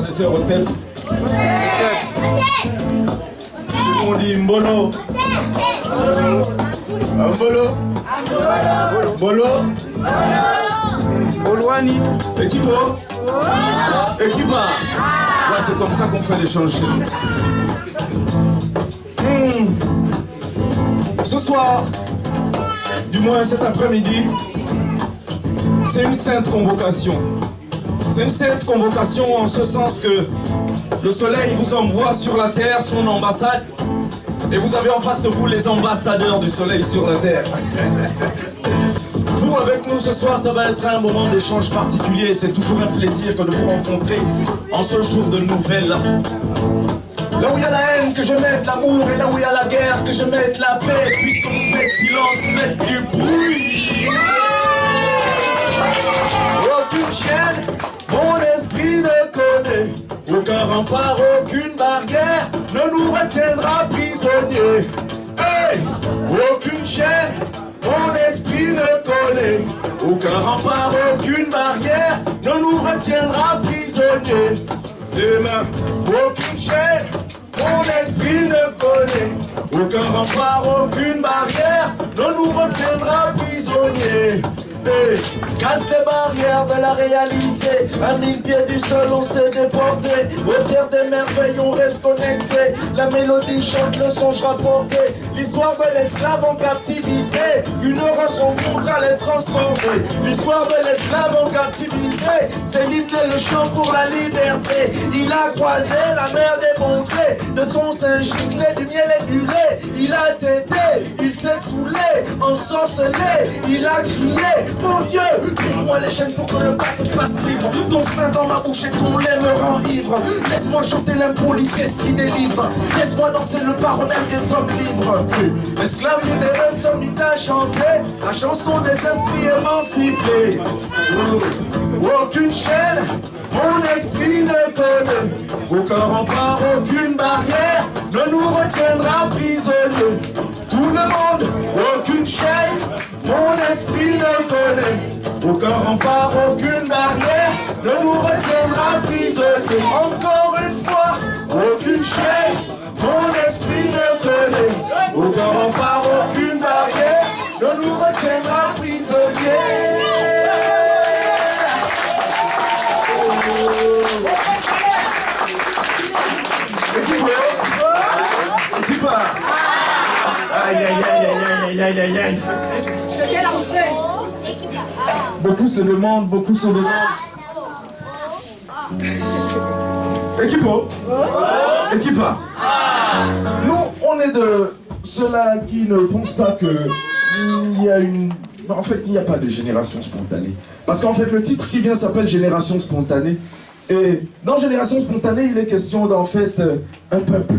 frères et sœurs, au tête. Tout le monde dit Mbolo. Mbolo. Mbolo. Bolwani. Equipo. Equipa. Là, c'est comme ça qu'on fait l'échange chez nous. Ce soir, du moins cet après-midi, c'est une sainte convocation. C'est une sainte convocation en ce sens que le soleil vous envoie sur la terre son ambassade et vous avez en face de vous les ambassadeurs du soleil sur la terre. Vous avec nous ce soir, ça va être un moment d'échange particulier. C'est toujours un plaisir que de vous rencontrer en ce jour de nouvelle. Là où il y a la haine, que je mette l'amour, et là où il y a la guerre, que je mette la paix. Puisque vous faites silence, faites du bruit. Aucune chaîne, mon esprit ne connaît. Aucun rempart, aucune barrière ne nous retiendra prisonniers. Hey! Aucune chaîne, mon esprit ne connaît. Aucun rempart, aucune barrière ne nous retiendra prisonniers. Demain, aucune chaîne, mon esprit ne connaît. Aucun rempart, aucune barrière ne nous retiendra prisonniers. Hey, casse les barrières de la réalité. À 1000 pieds du sol on s'est déporté. Au terre des merveilles on reste connecté. La mélodie chante, le son je rapporté. L'histoire de l'esclave en captivité, qu'une rencontre allait transformer. L'histoire de l'esclave en captivité, c'est l'hymne et le chant pour la liberté. Il a croisé la mer des bons grés, de son sein giclé, du miel et du lait. Il a tété, il s'est saoulé, ensorcelé. Il a crié, mon Dieu, brise-moi les chaînes pour que le bas se fasse libre. Ton sein dans ma bouche et ton lait me rend ivre. Laisse-moi chanter l'impolitesse qui délivre. Laisse-moi danser le paramètre des hommes libres. L'esclave libéré se mit à chanter la chanson des esprits émancipés. Aucune chaîne, mon esprit ne connaît. Aucun rempart, aucune barrière ne nous retiendra prisonniers. Tout le monde, aucune chaîne, mon esprit ne connaît. Aucun rempart, aucune barrière ne nous retiendra prisonniers. Encore une fois, aucune chaîne, mon esprit ne connaît. Aucun rempart, aucune barrière ne nous retiendra prisonniers. Beaucoup se demandent, beaucoup se demandent. Équipo. Équipa. Nous, on est de ceux-là qui ne pensent pas que il y a une... En fait, il n'y a pas de génération spontanée. Parce qu'en fait, le titre qui vient s'appelle Génération spontanée. Et dans Génération spontanée, il est question d'en fait un peuple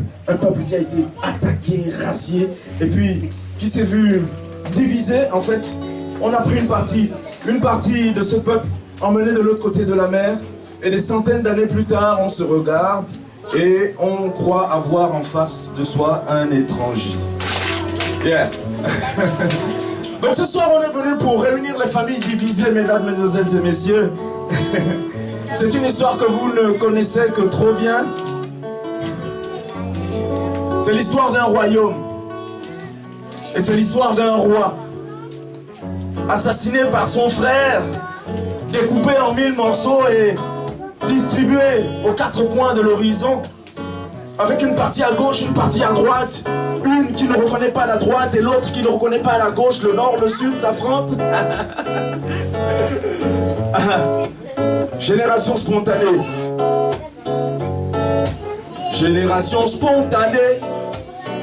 qui a été attaqué, racié, et puis qui s'est vu divisé. En fait, on a pris une partie de ce peuple emmené de l'autre côté de la mer, et des centaines d'années plus tard, on se regarde et on croit avoir en face de soi un étranger. Yeah. Donc ce soir, on est venu pour réunir les familles divisées, mesdames, mesdemoiselles et messieurs. C'est une histoire que vous ne connaissez que trop bien. C'est l'histoire d'un royaume. Et c'est l'histoire d'un roi. Assassiné par son frère, découpé en 1000 morceaux et distribué aux 4 coins de l'horizon. Avec une partie à gauche, une partie à droite. Une qui ne reconnaît pas la droite et l'autre qui ne reconnaît pas la gauche. Le nord, le sud s'affrontent. Génération spontanée. Génération spontanée.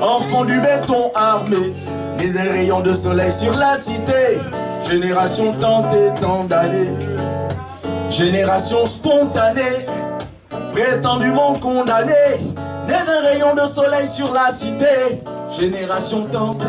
Enfant du béton armé. Né des rayons de soleil sur la cité. Génération tentée tant d'années. Génération spontanée. Prétendument condamnée. Né d'un rayon de soleil sur la cité. Génération tentée.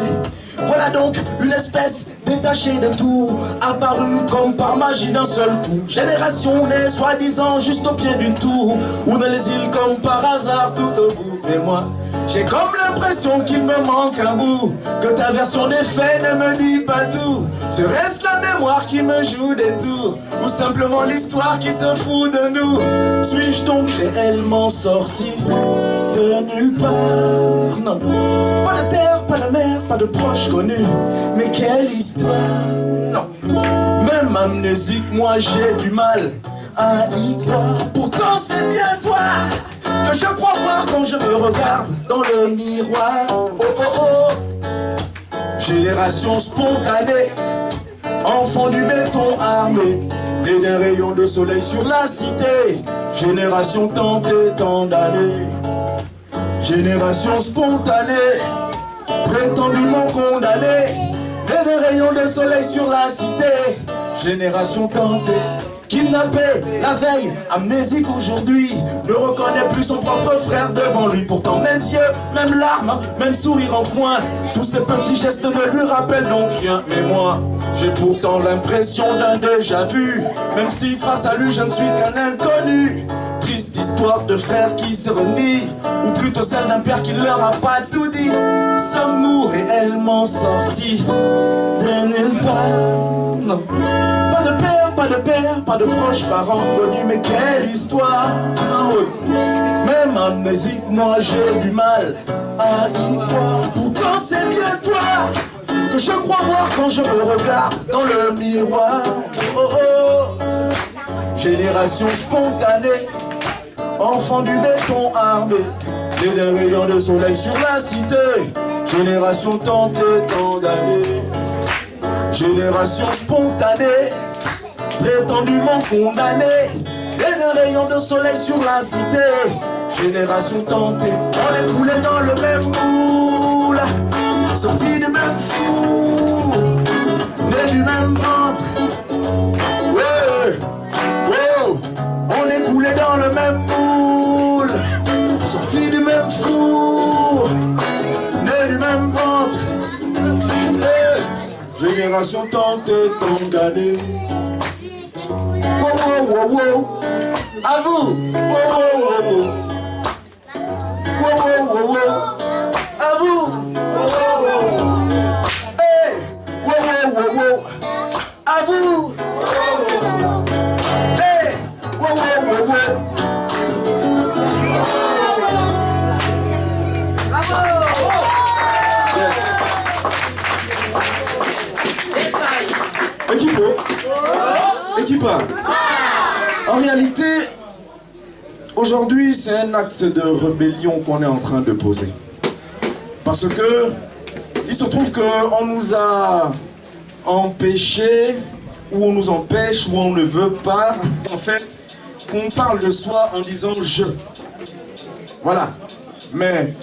Voilà donc une espèce détachée de tout, apparue comme par magie d'un seul coup. Génération née soi-disant juste au pied d'une tour, ou dans les îles comme par hasard tout au bout. Mais moi, J'ai comme l'impression qu'il me manque un bout, que ta version des faits ne me dit pas tout. Serait-ce la mémoire qui me joue des tours, ou simplement l'histoire qui se fout de nous? Suis-je donc réellement sorti de nulle part? Non, pas de terre, pas de mer, pas de proches connus. Mais quelle histoire? Non, même amnésique, moi j'ai du mal à y croire. Pourtant c'est bien toi que je crois voir quand je me regarde dans le miroir. Oh oh oh, génération spontanée, enfant du béton armé, et des rayons de soleil sur la cité. Génération tentée tant d'années, génération spontanée, prétendument condamnée, et des rayons de soleil sur la cité. Génération tentée, kidnappé la veille, amnésique aujourd'hui, ne reconnaît plus son propre frère devant lui. Pourtant même yeux, même larmes, même sourire en coin, tous ces petits gestes ne lui rappellent donc rien. Mais moi, j'ai pourtant l'impression d'un déjà vu, même si face à lui je ne suis qu'un inconnu. Triste histoire de frères qui se renient, ou plutôt celle d'un père qui ne leur a pas tout dit. Sommes-nous réellement sortis de nulle part? Non. Pas de père, pas de père, pas de proches parents connus. Mais quelle histoire! Oh oui. Même amnésique, moi j'ai du mal à y croire. Pourtant c'est bien toi que je crois voir quand je me regarde dans le miroir. Oh oh oh. Génération spontanée, enfant du béton armé, et d'un rayon de soleil sur la cité. Génération tentée tant d'années, génération spontanée, prétendument condamnée, et d'un rayon de soleil sur la cité. Génération tentée, on est coulé dans le même moule, sorti du même four, né du même ventre. Ouais, ouais, on est coulé dans le même moule, sorti du même four, né du même ventre. Génération tentée, condamnée. Wow, wow, wow, wow. À vous. Wow, wow, wow, wow. Wow, wow, wow, wow. À vous. Wow, wow, wow. Hey. Wow, wow, wow, wow. À vous. Hey. Wow, wow, wow, wow. Équipa. En réalité, aujourd'hui, c'est un acte de rébellion qu'on est en train de poser. Parce que il se trouve qu'on nous a empêchés, ou on nous empêche, ou on ne veut pas, en fait, qu'on parle de soi en disant « je ». Voilà. Mais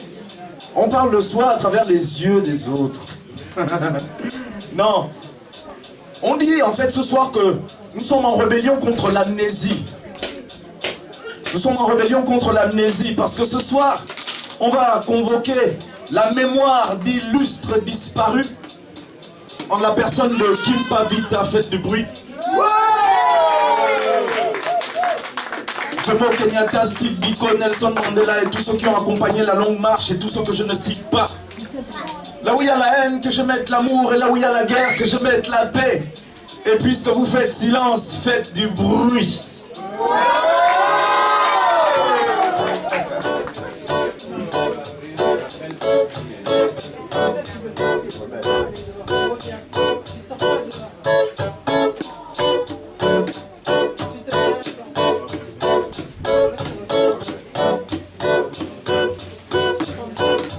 on parle de soi à travers les yeux des autres. Non. On dit en fait ce soir que nous sommes en rébellion contre l'amnésie. Nous sommes en rébellion contre l'amnésie parce que ce soir, on va convoquer la mémoire d'illustres disparus en la personne de Kim Pavita. Faites du bruit. Jomo Kenyatta, Steve Biko, Nelson Mandela et tous ceux qui ont accompagné la longue marche et tous ceux que je ne cite pas. Là où il y a la haine, que je mette l'amour, et là où il y a la guerre, que je mette la paix. Et puisque vous faites silence, faites du bruit.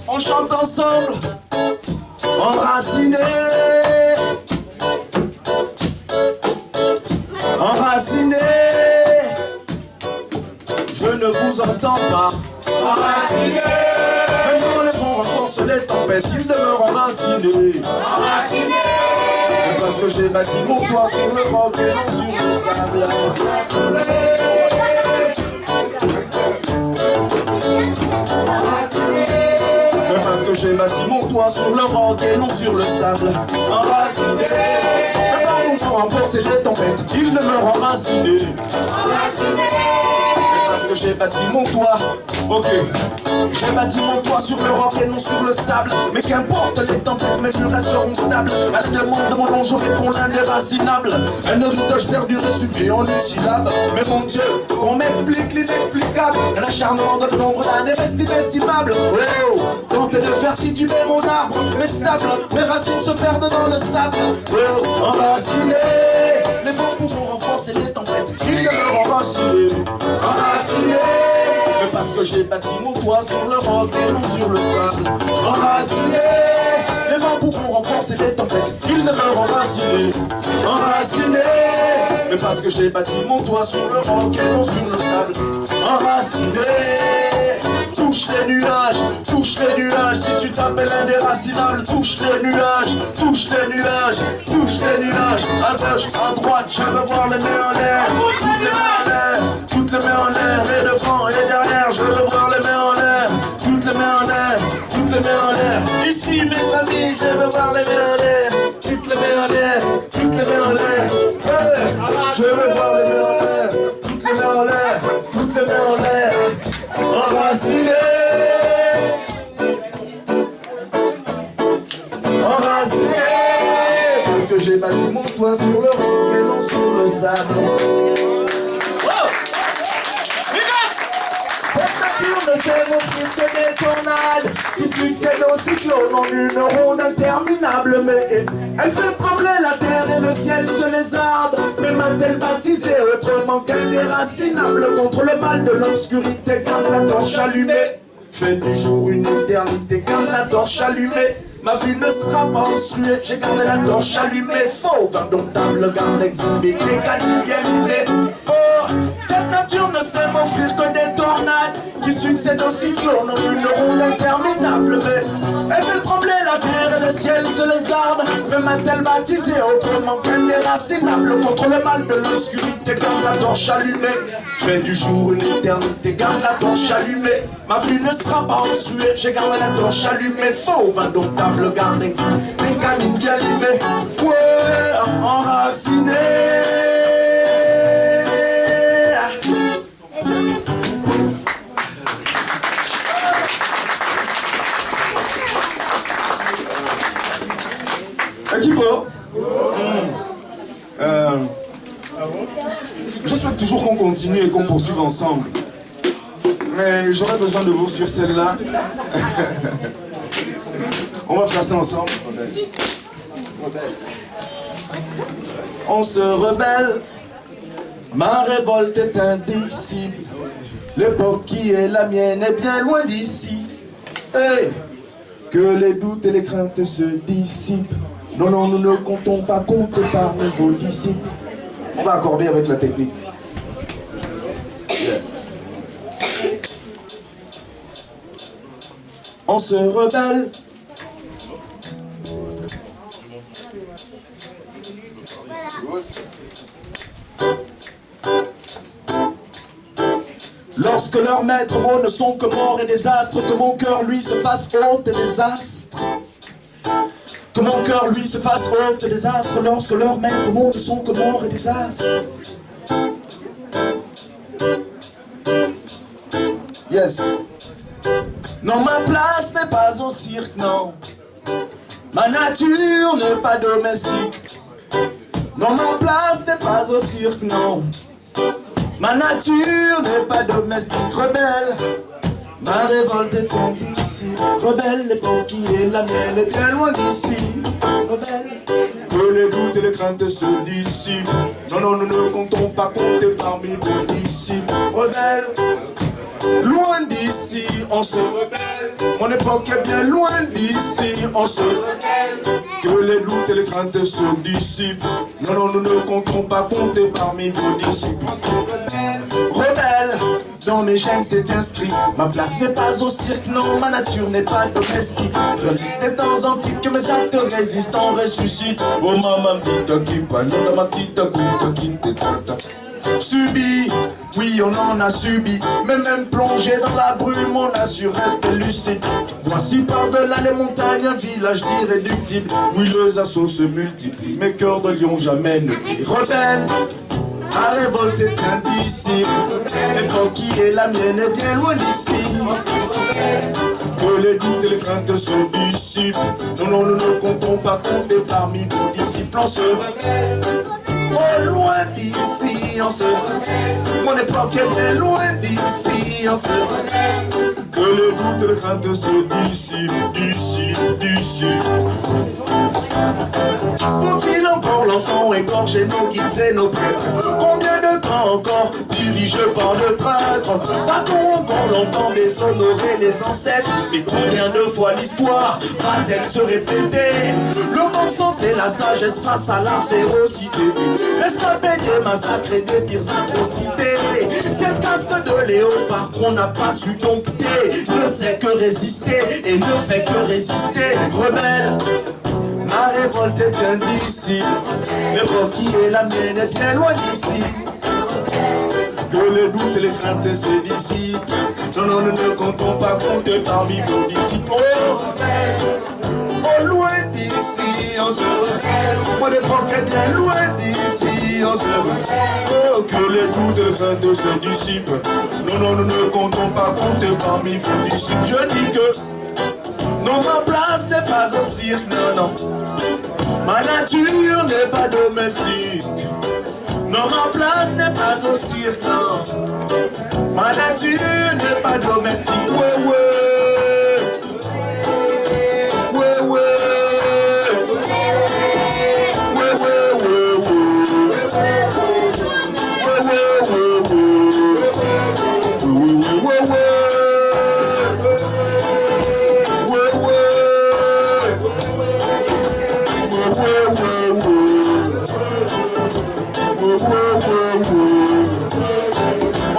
On chante ensemble. Enraciné, enraciné, je ne vous entends pas. Enraciné, même quand les vents renforcent les tempêtes, ils demeurent enracinés. Enraciné, mais parce que j'ai bâti mon toit sur le roc et non sur le sable. Parce que j'ai bâti mon toit sur le roc et non sur le sable. Enraciné, mais par mon corps emporte les tempêtes, ils demeurent enracinés. Enraciné, mais parce que j'ai bâti mon toit. Ok, j'ai bâti mon toit sur le roc et non sur le sable. Mais qu'importe les tempêtes, mes murs resteront stables. À la demande de mon nom, je réponds l'indéracinable. Un héritage perdu résumé en une syllabe. Mais mon Dieu, qu'on m'explique l'inexplicable. L'acharnement de l'ombre d'un inestimable. Oh, tenter de faire situer mon arbre, mais stable. Mes racines se perdent dans le sable. Oh, enraciné, les vents pourront renforcer les tempêtes. Ils ne me enraciné, enraciné. Mais parce que j'ai bâti mon toit sur le roc et non sur le sable. Enraciné, les vents pourront renforcer les tempêtes. Ils ne me enraciné, enraciné. Mais parce que j'ai bâti mon toit sur le roc et non sur le sable. Enraciné. Touche les nuages, touche les nuages. Si tu t'appelles indéracinable, touche les nuages, touche les nuages, touche les nuages. À gauche, à droite, je veux voir les mains en l'air. Toutes les mains en l'air, toutes les mains en l'air. Et devant et derrière, je veux voir les mains en l'air. Toutes les mains en l'air, toutes les mains en l'air. Ici mes amis, je veux voir les mains en l'air. Toutes les mains en l'air, toutes les mains en l'air. Je veux voir les mains en l'air. Toutes les mains en l'air, toutes les mains en l'air. Enraciné, enraciné, parce que j'ai bâti mon toit sur le roc et non sur le sable. Cette nature ne sait m'offrir que des tornades qui succèdent aux cyclones en une ronde interminable. Mais elle fait trembler la terre et le ciel se lézarde. Mais m'a-t-elle baptisé autrement qu'indéracinable contre le mal de l'obscurité quand la torche allumée fait du jour une éternité quand la torche allumée. Ma vue ne sera pas obstruée, j'ai gardé la torche allumée. Fauve, indomptable, garde exhibée, mécanique élevée. Oh, cette nature ne sait m'offrir que des tornades qui succèdent aux cyclones en une ronde interminable. Mais elle fait trembler la terre et le ciel se lézarde. Mais m'a-t-elle baptisé autrement qu'indéracinable contre le mal de l'obscurité quand la torche allumée fait du jour une éternité, garde la torche allumée. Ma vue ne sera pas obstruée, j'ai gardé la torche allumée. Fauve, indomptable, garde exhibée, mécanique bien limée. Ouais, enraciné. Qui peut? Je souhaite toujours qu'on continue et qu'on poursuive ensemble. Mais j'aurais besoin de vous sur celle-là. On va faire ça ensemble. On se rebelle. Ma révolte est indicible. L'époque qui est la mienne est bien loin d'ici. Hey. Que les doutes et les craintes se dissipent. Non, non, nous ne comptons pas compter parmi vos disciples. On va accorder avec la technique. Yeah. On se rebelle. Lorsque leurs maîtres mots ne sont que mort et désastre, que mon cœur lui se fasse hôte et désastre. Que mon cœur lui se fasse hôte et désastre, lorsque leurs maîtres mots ne sont que mort et désastre. Yes. Non, ma place n'est pas au cirque, non. Ma nature n'est pas domestique. Non, ma place n'est pas au cirque, non. Ma nature n'est pas domestique, rebelle. Ma révolte est indicible. Rebelle, l'époque qui est la mienne est bien loin d'ici. Rebelle. Que les doutes et les craintes se dissipent. Non, non, nous ne comptons pas compter parmi vos disciples. Rebelle. Loin d'ici, on se rebelle. Mon époque est bien loin d'ici, on se rebelle. Que les doutes et les craintes se dissipent. Non, non, nous ne comptons pas compter parmi vos disciples. Rebelle, dans mes gènes c'est inscrit. Ma place n'est pas au cirque, non, ma nature n'est pas domestique. Relique des temps antiques que mes actes résistants ressuscitent. Oh maman, tita qui panne, ma tita tita. Subi, oui on en a subi. Mais même plongé dans la brume on a su rester lucide. Voici par-delà les montagnes un village d'irréductibles. Oui les assauts se multiplient, mes cœurs de lion jamais ne brillent. Rebelle, Ma révolte est indicible. L'époque qui est la mienne est bien loin d'ici. Que les doutes et les craintes se dissipent. Non, non, nous ne comptons pas compter parmi vos disciples. On se oh, loin d'ici, on se mon époque est bien loin d'ici, on se que les doutes et les craintes se dissipent, dissipent. Faut-il encore longtemps égorger nos guides et nos prêtres? Combien de temps encore dirigé par le prêtre? Va-t-on encore longtemps déshonorer les ancêtres? Mais combien de fois l'histoire va-t-elle se répéter? Le bon sens et la sagesse face à la férocité. Escapés des massacres et des pires atrocités. Cette caste de léopard qu'on n'a pas su dompter ne sait que résister et ne fait que résister. Rebelle, ma révolte est indicible. L'époque qui est la mienne est bien loin d'ici. Que les doutes et les craintes se dissipent. Non, non, nous ne comptons pas compter parmi vos disciples. Oh, loin d'ici, on se mon époque est bien loin d'ici, on se oh, que les doutes et les craintes se dissipent. Non, non, nous ne comptons pas compter parmi vos disciples. Je dis que non, ma place n'est pas au cirque, non, non. Ma nature n'est pas domestique. Non, ma place n'est pas au cirque, non. Ma nature n'est pas domestique. Ouais, ouais. Ouais, ouais. Ouais, ouais, ouais, ouais. Ouais, ouais, ouais, ouais. Ouais, ouais, ouais.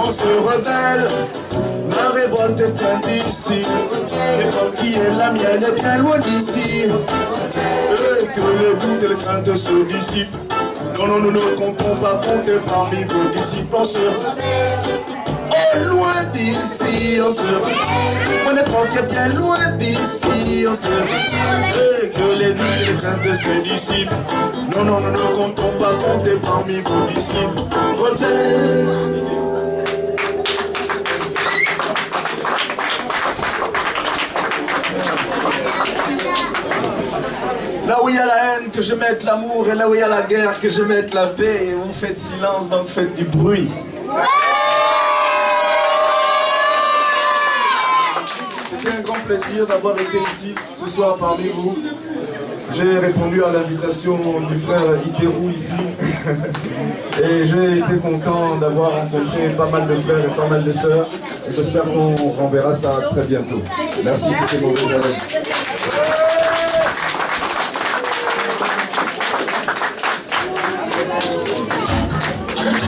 On se rebelle, la révolte est indicible. L'époque qui est la mienne est bien loin d'ici. Et que les doutes et les craintes se dissipent. Non, non, nous ne comptons pas compter parmi vos disciples. On se oh, loin d'ici, on se mon époque est bien loin d'ici, on se et que les doutes et les craintes se dissipent. Non, non, nous ne comptons pas compter parmi vos disciples. Rebelle. Là où il y a la haine, que je mette l'amour, et là où il y a la guerre, que je mette la paix. Et vous faites silence, donc faites du bruit. C'était un grand plaisir d'avoir été ici ce soir parmi vous. J'ai répondu à l'invitation du frère Iterou ici. Et j'ai été content d'avoir rencontré pas mal de frères et pas mal de sœurs. Et j'espère qu'on reverra ça très bientôt. Merci, c'était Mauvais Arrêt.